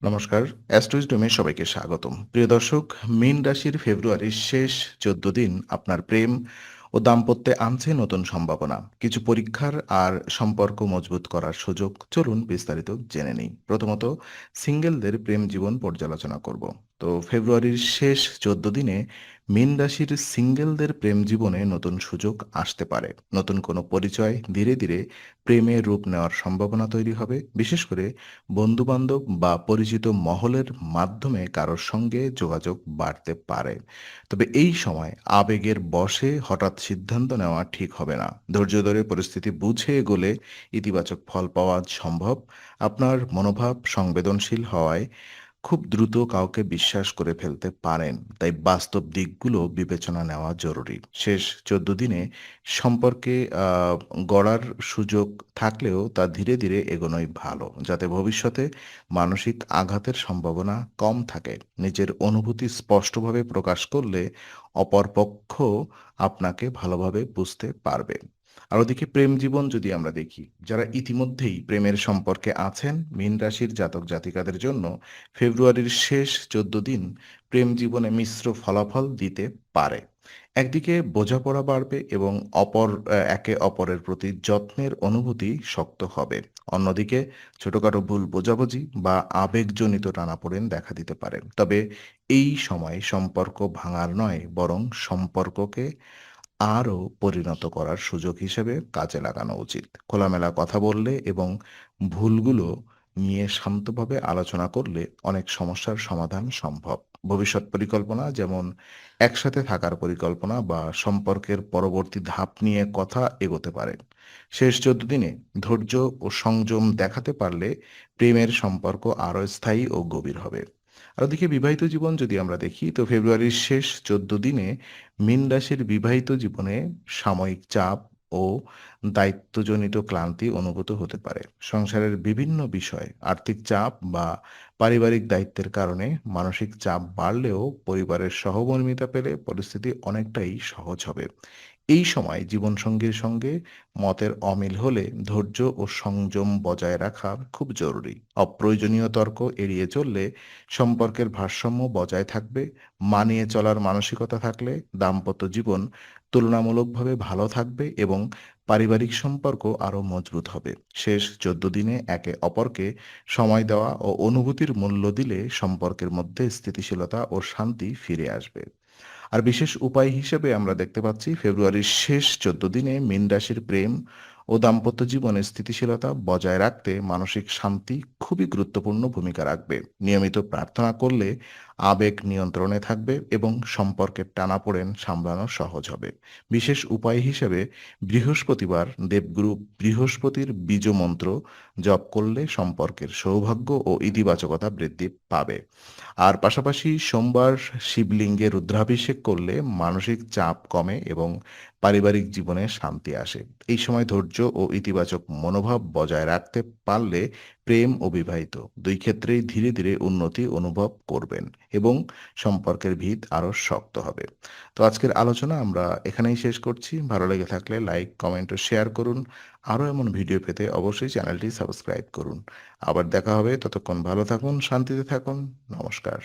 নমস্কার, অ্যাস্ট্রোইজডমে সবাইকে স্বাগতম। প্রিয় দর্শক, মীন রাশির ফেব্রুয়ারির শেষ ১৪ দিন আপনার প্রেম ও দাম্পত্যে আনছে নতুন সম্ভাবনা। কিছু পরীক্ষার আর সম্পর্ক মজবুত করার সুযোগ। চলুন বিস্তারিত জেনে নিই। প্রথমত, সিঙ্গেলদের প্রেম জীবন পর্যালোচনা করব। তো ফেব্রুয়ারির শেষ ১৪ দিনে মীন রাশির সিঙ্গেলদের প্রেম জীবনে নতুন সুযোগ আসতে পারে। নতুন কোনো পরিচয় ধীরে ধীরে প্রেমে রূপ নেওয়ার সম্ভাবনা তৈরি হবে। বিশেষ করে বন্ধুবান্ধব বা পরিচিত মহলের মাধ্যমে কারোর সঙ্গে যোগাযোগ বাড়তে পারে। তবে এই সময় আবেগের বশে হঠাৎ সিদ্ধান্ত নেওয়া ঠিক হবে না। ধৈর্য ধরে পরিস্থিতি বুঝে এগোলে ইতিবাচক ফল পাওয়া সম্ভব। আপনার মনোভাব সংবেদনশীল হওয়ায় খুব দ্রুত কাউকে বিশ্বাস করে ফেলতে পারেন, তাই বাস্তব দিকগুলো বিবেচনা নেওয়া জরুরি। শেষ ১৪ দিনে সম্পর্কে গড়ার সুযোগ থাকলেও তা ধীরে ধীরে এগোনোই ভালো, যাতে ভবিষ্যতে মানসিক আঘাতের সম্ভাবনা কম থাকে। নিজের অনুভূতি স্পষ্টভাবে প্রকাশ করলে অপরপক্ষ আপনাকে ভালোভাবে বুঝতে পারবে। আর ওদিকে প্রেম জীবন যদি আমরা দেখি, যারা ইতিমধ্যেই প্রেমের সম্পর্কে আছেন, মীন রাশির জাতক জাতিকাদের জন্য ফেব্রুয়ারির শেষ ১৪ দিন প্রেম জীবনে মিশ্র ফলাফল দিতে পারে। একদিকে বোঝাপড়া বাড়বে এবং একে অপরের প্রতি যত্নের অনুভূতি শক্ত হবে। অন্যদিকে ছোটখাটো ভুল বোঝাবুঝি বা আবেগজনিত টানাপোড়েন দেখা দিতে পারে। তবে এই সময় সম্পর্ক ভাঙার নয়, বরং সম্পর্ককে আরও পরিণত করার সুযোগ হিসেবে কাজে লাগানো উচিত। খোলামেলা কথা বললে এবং ভুলগুলো নিয়ে শান্তভাবে আলোচনা করলে অনেক সমস্যার সমাধান সম্ভব। ভবিষ্যৎ পরিকল্পনা, যেমন একসাথে থাকার পরিকল্পনা বা সম্পর্কের পরবর্তী ধাপ নিয়ে কথা এগোতে পারে। শেষ ১৪ দিনে ধৈর্য ও সংযম দেখাতে পারলে প্রেমের সম্পর্ক আরও স্থায়ী ও গভীর হবে। আর ওদিকে বিবাহিত জীবন যদি আমরা দেখি, তো ফেব্রুয়ারির শেষ ১৪ দিনে মীন রাশির বিবাহিত জীবনে সাময়িক চাপ ও দায়িত্বজনিত ক্লান্তি অনুভূত হতে পারে। সংসারের বিভিন্ন বিষয়, আর্থিক চাপ বা পারিবারিক দায়িত্বের কারণে মানসিক চাপ বাড়লেও পরিবারের সহমর্মিতা পেলে পরিস্থিতি অনেকটাই সহজ হবে। এই সময় জীবনসঙ্গীর সঙ্গে মতের অমিল হলে ধৈর্য ও সংযম বজায় রাখা খুব জরুরি। অপ্রয়োজনীয় তর্ক এড়িয়ে চললে সম্পর্কের ভারসাম্য বজায় থাকবে। মানিয়ে চলার মানসিকতা থাকলে দাম্পত্য জীবন তুলনামূলকভাবে ভালো থাকবে এবং পারিবারিক সম্পর্ক আরও মজবুত হবে। শেষ ১৪ দিনে একে অপরকে সময় দেওয়া ও অনুভূতির মূল্য দিলে সম্পর্কের মধ্যে স্থিতিশীলতা ও শান্তি ফিরে আসবে। আর বিশেষ উপায় হিসেবে আমরা দেখতে পাচ্ছি, ফেব্রুয়ারির শেষ ১৪ দিনে মীন রাশির প্রেম ও দাম্পত্য জীবনে স্থিতিশীলতা বজায় রাখতে মানসিক শান্তি খুবই গুরুত্বপূর্ণ ভূমিকা রাখবে। নিয়মিত প্রার্থনা করলে আবেগ নিয়ন্ত্রণে থাকবে এবং সম্পর্কের টানাপোড়েন সামলানো সহজ হবে। বিশেষ উপায় হিসেবে বৃহস্পতিবার দেবগুরু বৃহস্পতির বীজ মন্ত্র জপ করলে সম্পর্কের সৌভাগ্য ও ইতিবাচকতা বৃদ্ধি পাবে। আর পাশাপাশি সোমবার শিবলিঙ্গে রুদ্রাভিষেক করলে মানসিক চাপ কমে এবং পারিবারিক জীবনে শান্তি আসে। এই সময় ধৈর্য ও ইতিবাচক মনোভাব বজায় রাখতে পারলে প্রেম ও বিবাহিত দুই ক্ষেত্রেই ধীরে ধীরে উন্নতি অনুভব করবেন এবং সম্পর্কের ভিত আরও শক্ত হবে। তো আজকের আলোচনা আমরা এখানেই শেষ করছি। ভালো লেগে থাকলে লাইক, কমেন্ট ও শেয়ার করুন। আরও এমন ভিডিও পেতে অবশ্যই চ্যানেলটি সাবস্ক্রাইব করুন। আবার দেখা হবে। ততক্ষণ ভালো থাকুন, শান্তিতে থাকুন। নমস্কার।